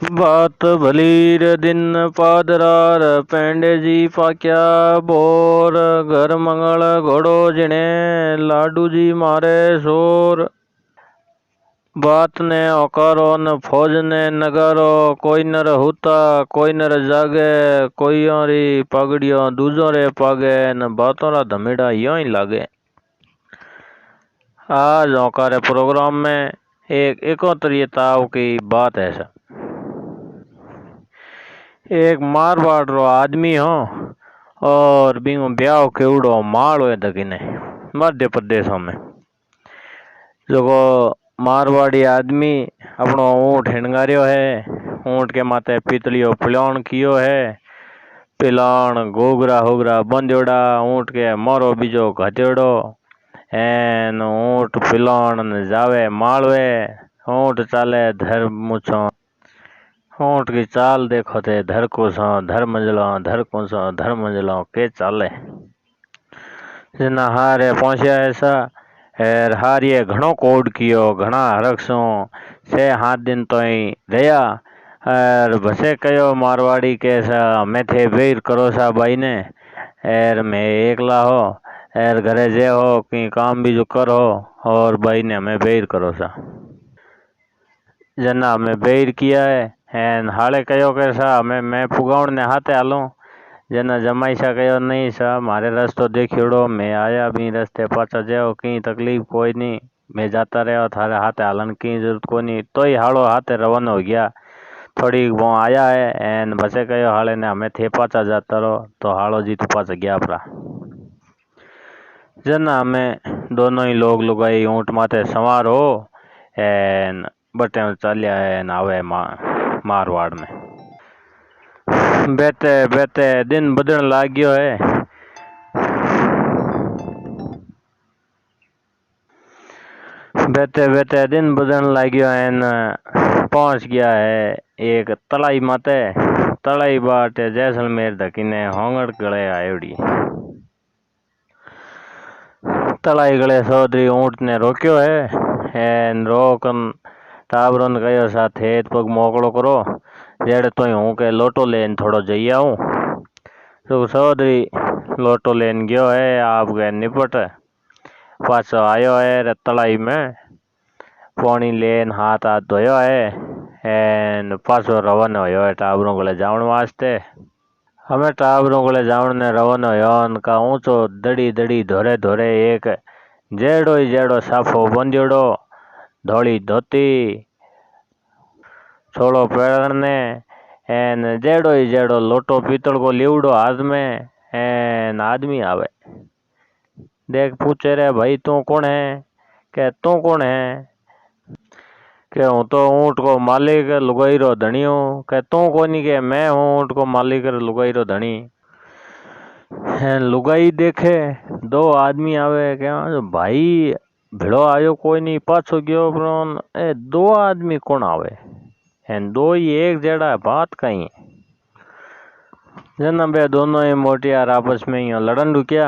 बात भली रे दिन पादरार पेंडे जी पाक्या बोर घर मंगल घोड़ो जिणे लाडू जी मारे शोर। बात ने ओकारो न फौज ने नगारो कोई नर हुता कोई नर जागे कोई री पगड़ियों दूजो रे पागे न बातों रा धमेड़ा यों ही लागे। आज ओकारे प्रोग्राम में एक एकोतरीयताओं की बात है सा। एक मारवाड़ रो आदमी हो और बिंगो ब्याह केवड़ो माल हुए दकिने मध्य प्रदेशों में। जो मारवाड़ी आदमी अपनो ऊँट हिणगारियो है, ऊँट के माथे पितलियो पिलाण कियो है, पिलाण गोगरा होगरा बंध्योड़ा, ऊँट के मोरो बीजो घटेड़ो एन ऊँट पिलाण जावे मालवे। ऊँट चाले धर मुछो, ऊँट की चाल देखो थे धर कुसो धर मंजलो धर कुसो धर मंजलो के चाले। जना हारे पहुंचा ऐसा एर हारिए घणो कोड कियो घणा हरकसो 6-7 दिन तो ही रहा। एर बसे कयो मारवाड़ी के सा मैं थे बेर करो सा भाई ने एर मैं एकला हो एर घरे जे हो कि काम भी जो करो और भाई ने हमें बेर करो सा। जना हमें बेर किया है एन हाले कयो के सा मैं पुगावण ने हाथे आलो। जना जमाई सा कयो नहीं सा मारे रस्तो देखियोड़ो मैं आया भी रस्ते पाछा जाओ की तकलीफ कोई नहीं मैं जाता रहो थारे हाथे हालन की जरूरत कोई नहीं। तो ही हालो हाथे रवाना हो गया। थोड़ी वो आया है एन बसे कयो हाले ने हमें थे पाछा जाता रहो तो हालो जी तू पाछा गया परा। जना हमें दोनों ही लोग लुगाई ऊँट माथे सवार हो एन बटे चलिया है आवे मारवाड़ में। बेते बेते दिन बदन लाग गयो है। बेते बेते दिन बदन लाग गयो है न पहुंच गया है एक तलाई माते। तलाई बाट जैसलमेर धकीने होंगड़ गले आयोड़ी। तलाई गले चौधरी ऊँट ने रोक्यो है एन रोकन टाबरों ने कहो सा थेत पग मोकड़ो करो जेड़े तो हूँ के लोटो लेन थोड़ो जई आऊँ। तो चौधरी लोटो लेन गयो है आप गए निपट पाछो आयो है तलाई में पानी लेन हाथ हाथ धोयो है एन पाछो रवाना होयो है टाबरों को ले जावन वास्ते। हमें टाबरों को ले जावन ने रवाना होयो का ऊँचो दड़ी दड़ी धोरे धोरे एक जेड़ो ही जेड़ो साफो बंध्योड़ो धोली धोती छोड़ो पहनने एन जेड़ो ही जेड़ो लोटो पीतल को लीवड़ो हाथ में एन आदमी आवे। देख पूछे रे भाई तू कौन है के तू कौन है के हूँ तो ऊँट को मालिक लुगाई रो धनी हूँ के तू कोनी के मैं हूँ ऊँट को मालिक लुगाई रो धनी। लुगाई देखे दो आदमी आवे के भाई भिड़ो आयो कोई नहीं पाछो गयो पर ए दो आदमी कौन आवे एन दो ही एक जेड़ा बात कहीं है। जना बे दोनों ही मोटियार आपस में ही लड़न ढुकिया।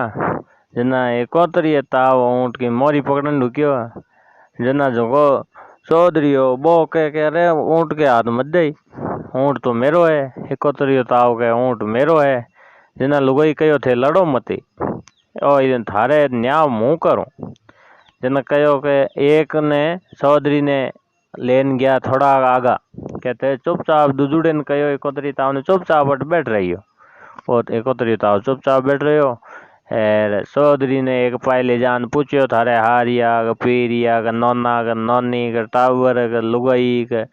जना एकोतरी ताव ऊँट की मोरी पकड़न ढुकियो। जना जो चौधरी हो बो के रे ऊँट के हाथ मत दे ऊँट तो मेरो है एकोतरी ताव के ऊँट मेरो है। जना लुगाई कहो थे लड़ो मती और थारे न्याय मुँह करूँ। जना कहो के एक ने चौधरी ने लेन गया थोड़ा आगा कहते चुपचाप दुजुड़े ने कहो एकोतरी ताव ने चुपचाप बैठ रही हो और एकोतरी ताव चुपचाप बैठ रहे हो। चौधरी ने एक पायले जान पूछ्यो थारे हारिया के पीरिया के नोना के नोनी के टावर के लुगाई के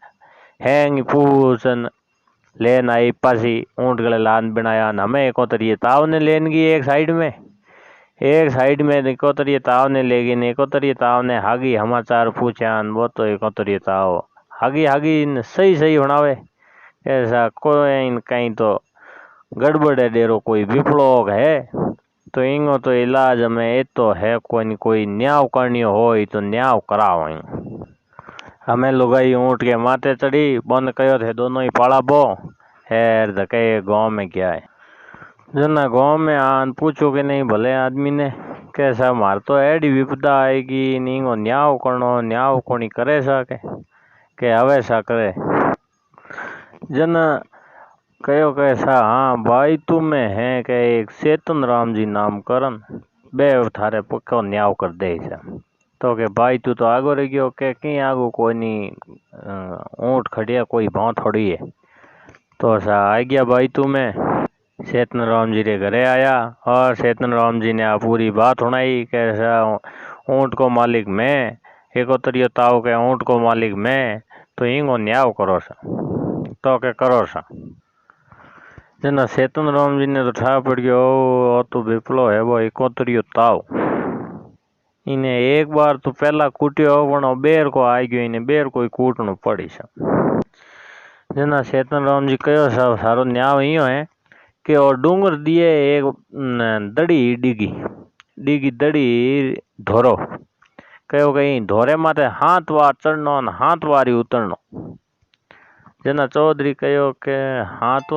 हैंग पूछन लेन आई पासी ऊँट गले लान बनाया हमें एकोतरी ताव ने लेन गई एक साइड में एकोतरी ताव ने ले गई एकोतरी ताव ने हागी समाचार पूछा वो तो एकोतरी ताव हागी हागी सही सही होनावे ऐसा कोई कहीं तो गड़बड़ है डेरो कोई विप्लव है तो इंगो तो इलाज में ये तो है कोई न्याव करनी हो तो न्याव कराओ। हमें लुगाई ऊँट के माथे चढ़ी बंद कयो थे दोनों ही पाला बो हेर धके गांव में गया है। जना गांव में आन पूछो कि नहीं भले आदमी ने कैसा मार तो एडी विपदा आएगी नींगो न्याव करनो न्याव कोनी करे सके के हवे सा करे। जन कहो के सा हाँ भाई तुम्हें है के एक चेतन राम जी नाम करन बे थारे पक्को न्याव कर दे छे। तो के भाई तू तो आगो रह गयो के कहीं आगो कोई नहीं ऊँट खड़िया कोई भाव थोड़ी है। तो सा आ गया भाई तुम्हें चेतन राम जी रे घरे आया और चेतन राम जी ने आ पूरी बात सुनाई के सा ऊँट को मालिक मैं एक तरियो ताव के ऊँट को मालिक मैं तो इंगो न्याव करो सा। तो के करो सा जना चेतन राम जी ने तो ठा पड़ गयो ओ तो विपलो है वो इकोतरियो ताव इने एक बार तो पहला कूट्यो पण बेर को आई गयो इने बेर कोई कूटनु पड़ी सा। जना चेतन राम जी कहो सा सारो न्याव इयो है कि और डूंगर दिए एक दड़ी डिगी डिगी दड़ी धोरो कहो कहीं धोरे माथे हाथ वार चढ़नो न हाथ वारी उतरनो। जना चौधरी कहो के हाथ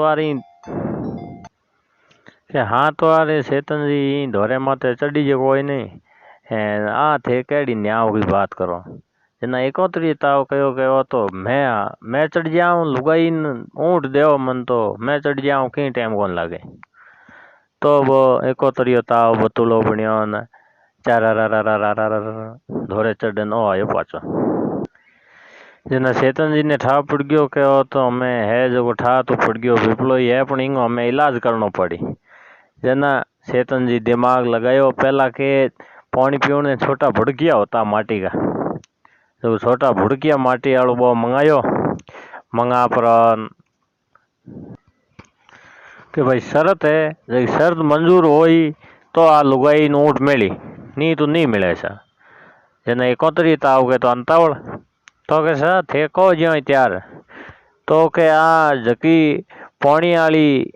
वारे चेतन जी धोरे माथे चढ़ी जो कोई नहीं आ थे केड़ी न्याव की बात करो। जना एकोतरी ताव कहो के वो तो मैं चढ़ जाऊं लुगाई ऊँट देव मन तो मैं चढ़ जाऊं कहीं टाइम कौन लागे। तो वो एकोतरियो ताव बतुलो बनियो न चारा धोरे चढ़न ओ आयो पाछो। जना चेतन जी ने ठा पड़ गयो के ओ तो हमें है जो ठा तो पड़ गयो विपलो ही है पण इंगो हमें इलाज करनो पड़ी। जना चेतन जी दिमाग लगायो पहला के पानी पीने छोटा भुड़किया होता माटी का तो छोटा भुड़किया माटी वालों वो मंगायो मंगा पर कि भाई शर्त है जब शर्त मंजूर होई तो आ लुगाई ऊँट मिली नहीं तो नहीं मिले सा। जना एकोतरी ताव के तो अंतावल तो के सा थे को ज्यो त्यार तो के आ जकी पानी वाली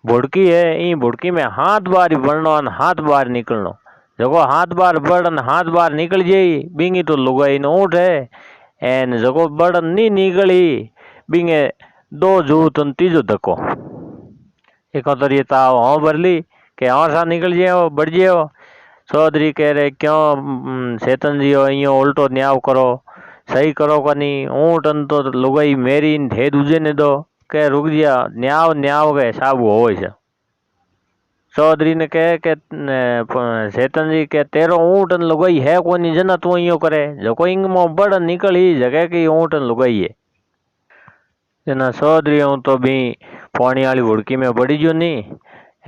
भुड़की है ई भुड़की में हाथ बार बढ़नो और हाथ बार निकलनो जको हाथ बार बढ़न हाथ बार निकल जाई बिंगी तो लुगाई न ऊँट है एन जको बढ़न नहीं निकली बिंगे दो जूत न तीजो धक्को एकोतरी ताव हाँ भरली के हाँ सा निकल जाओ बढ़ जाओ। चौधरी कह रहे क्यों चेतन जी हो यो उल्टो न्याव करो सही करो कनी ऊँट तो लुगाई मेरी थे दूजे ने दो के रुक जा न्याव न्याव के हिसाब हो से। चौधरी ने कहे के चेतन जी के तेरो ऊँट लुगाई है कोनी जना तू यो करे जको इंग मो बड़ निकली जगह की ऊँट लुगाई है। जना चौधरी हूँ तो भी पानी वाली भुड़की में बढ़ी जो नहीं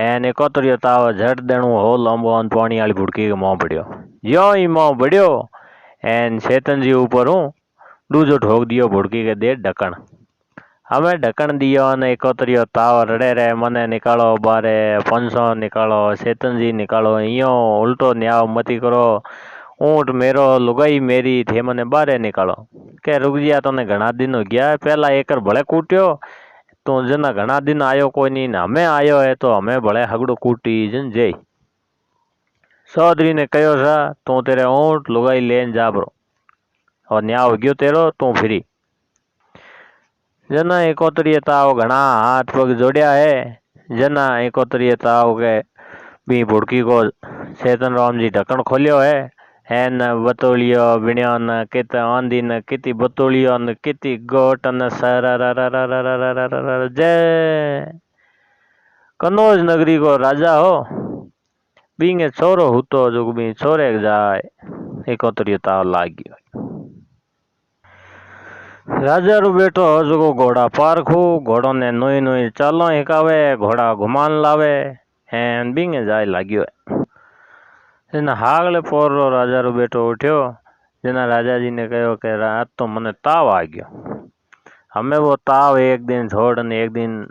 एने कोतरियो ताव झट देणु हो लंबो पानी वाली भुड़की के मुँह पड़ियो जो ही मुँह बढ़ियो एन चेतन जी ऊपर हूँ दूजो ठोक दियो भुड़की के दे ढक्कन हमें ढक्कन दियो ने एकोतरियो ताव रड़े रे मने निकालो बारे 500 निकालो चेतन जी निकालो इयो उल्टो न्याव मती करो ऊँट मेरो लुगाई मेरी थे मने बारे निकालो के रुक जिया तने घना दिन हो गया पहला एकर भले कूट्यो तो जना घना दिन आयो कोई नहीं हमें आयो है तो हमें भले हगड़ो कूटी जन जय। चौधरी ने कहो सा तू तेरे ऊँट लुगाई लेन जा बरो और न्याव हो गयो तेरो तू फ्री। जना एकोतरी ताव घना हाथ पग जोड़िया है जना एकोतरी ताव के भी भुड़की को चेतन राम जी ढक्कन खोलियो है एन बतोलियो बिणियो न कित आंधी न किती बतोलियो न किती गोट न सर जय कनौज नगरी को राजा हो बींगे छोरो हुतो जो भी छोरे जाए एकोतरी ताव लाग गयो। राजा रो बेटो जो घोड़ा पारखू घोड़ो ने नोई नोई चालो हिकावे घोड़ा घुमान लावे एन बींगे जाए लाग्यो है। जना हागले पोर रो राजा रो बेटो उठ्यो जना राजा जी ने कहो कि रात तो मने ताव आ गयो हमें वो ताव एक दिन छोड़ ने एक दिन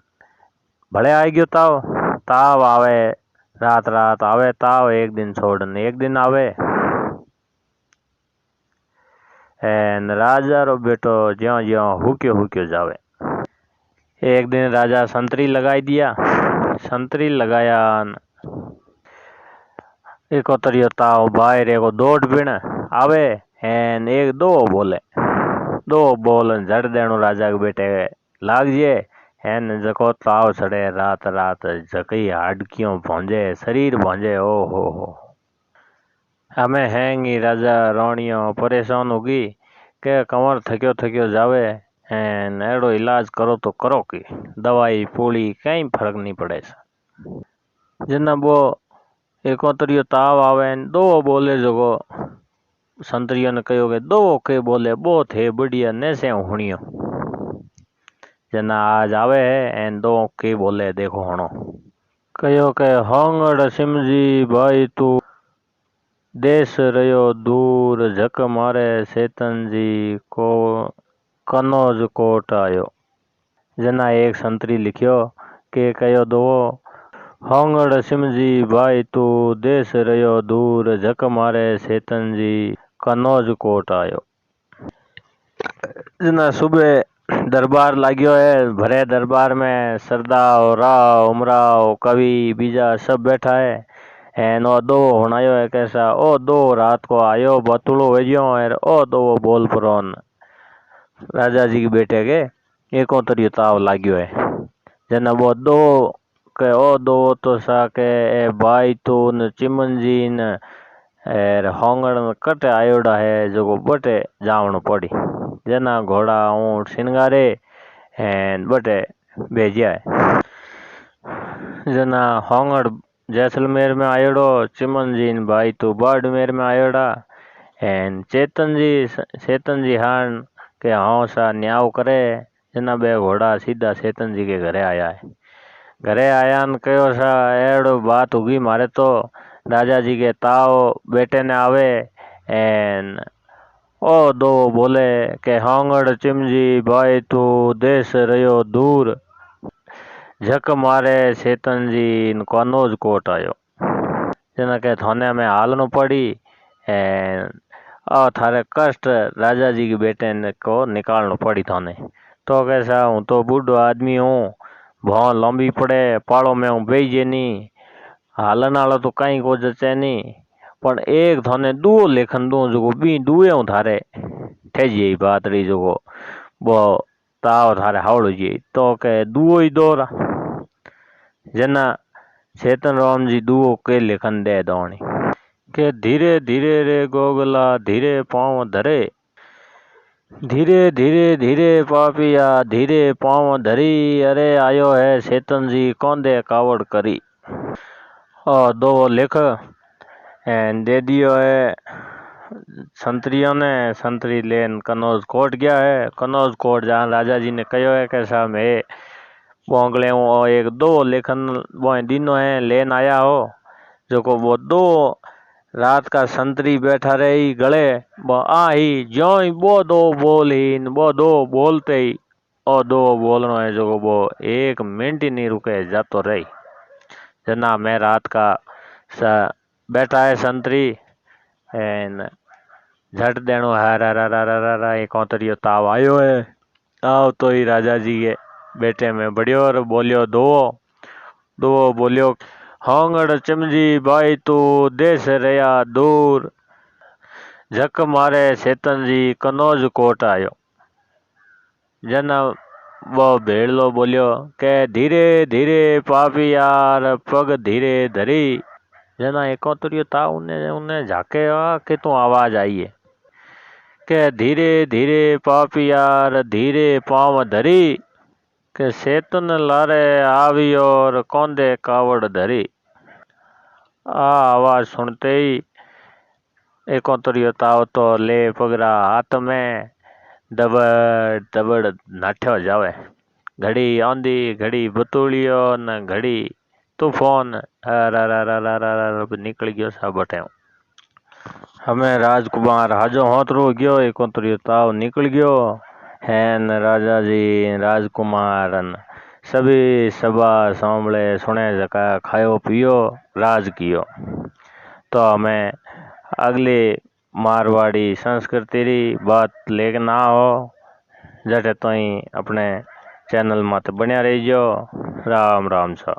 भले आ गयो ताव ताव आवे रात रात आवे ताव एक दिन छोड़ ने एक दिन आवे एन राजा रो बेटो ज्यो ज्यो हुक्यो हुक्यो जावे। एक दिन राजा संतरी लगाई दिया संतरी लगाया एकोतरियो ताव बाहर एगो दौड़ बिन आवे एन एक दो बोल झड़ देणु राजा के बेटे लाग जे एन जको ताव चढ़े रात रात जकई हाडकियों भोंजे शरीर भोंजे ओ हो हमें हैंगी राजा रानियों परेशान होगी के कंवर थक्यो थक्यो जावे एन एड़ो इलाज करो तो करो की दवाई पूड़ी कई फर्क नहीं पड़े। जना वो एक तरियो ताव आवे दो बोले जगो संतरियो ने कहो के दो के बोले बो थे बढ़िया ने से हुणियो। जना आज आवे है एन दो के बोले देखो हणो कहो के होंगड़ सिमजी भाई तू देश रयो दूर झक मारे सेतन जी को कनौज कोट आयो। जना एक संतरी लिखियो के कयो दो होंगड़ सिमजी भाई तू देश रयो दूर झक मारे सेतन जी कनौज कोट आयो। जना सुबह दरबार लाग्यो है भरे दरबार में सरदार राव उमराव कवि बीजा सब बैठा है एन ओ दो हुणायो है कैसा ओ दो रात को आयो बतुड़ो वेजियो है ओ दो बोल परोन राजा जी के बेटे के एको तरियो ताव लाग्यो है। जना वो दो के ओ दो तो सा के ए भाई तो न चिमन जी न एर होंगड़ में कटे आयोड़ा है जो बटे जावण पड़ी। जना घोड़ा ऊंट सिंगारे एन बटे भेजिया है। जना होंगड़ जैसलमेर में आयोड़ो चिमन जी न भाई तो बाड़मेर में आयोड़ा एन चेतन जी हान के हाँ सा न्याव करे। जना बे घोड़ा सीधा चेतन जी के घरे आया है। घरे आया न कहो सा एड़ो बात होगी मारे तो राजा जी के ताव बेटे ने आवे एन ओ दो बोले के होंगड़ चिमजी भाई तू देश रयो दूर झक मारे सेतन जी कनौज कोट आयो। जना के थाने में हालनो पड़ी एन आ थारे कष्ट राजा जी के बेटे ने को निकालनो पड़ी थाने। तो कैसा हूँ तो बूढ़ो आदमी हूँ भौं लंबी पड़े पाड़ो में हूँ बेजे नी हालन आलो तो कहीं को जचे नी पण एक थाने दुओ लेखन दू जो बी दुए हूँ थारे ठेजी बात रही जो वो ताव थारे हावड़ो जी तो के दुओ ही दोरा। जना चेतन राम जी दुओ के लेखन दे दौनी के धीरे धीरे रे गोगला धीरे पाँव धरे धीरे धीरे धीरे पापिया धीरे पाँव धरी अरे आयो है चेतन जी कौंदे कावड़ करी। और दो लिख एन दे दियो है संतरियों ने संतरी लेन कनौज कोट गया है। कनौज कोट जहाँ राजा जी ने कहो है कैसा मैं बोंगले हूँ एक दो लेखन वो दिनों है लेन आया हो जो को वो दो रात का संतरी बैठा रही गले वो आ ही जो ही वो दो बोल ही वो दो बोलते ही और दो बोलनो है जो वो एक मिनट ही नहीं रुके जातो रही। जना मैं रात का बैठा है संतरी एन झट देनो है रा एक औतरियो ताव आयो है। आओ तो ही राजा जी के बेटे में बढ़ियो और बोलियो दो बोलियो होंगड़ चिमजी भाई तू देश रया दूर झक मारे सेतन जी कनौज कोट आयो। जना वो भेड़लो बोलियो के धीरे धीरे पापी यार पग धीरे धरी। जना एक औतरियो था उन्हें झाके के तू आवाज आई है के धीरे धीरे पापी यार धीरे पाँव धरी के सेतन लारे आवी और कौंदे कावड़ धरी। आ आवाज सुनते ही एक औतरियो ताव तो ले पगरा हाथ में दबड़ दबड़ नाठ्यो जावे। घड़ी आंधी घड़ी बतूलियो न घड़ी तूफान निकल गयो सा बटे। हमें राजकुमार हाजो होतरो गयो एक औतरियो ताव निकल गयो हैन राजा जी राजकुमार सभी सभा सांभळे सुने जका खायो पियो राज कियो। तो हमें अगली मारवाड़ी संस्कृति री बात लेके ना हो जटे तो ही अपने चैनल माते बन्या रहिजो। राम राम सा।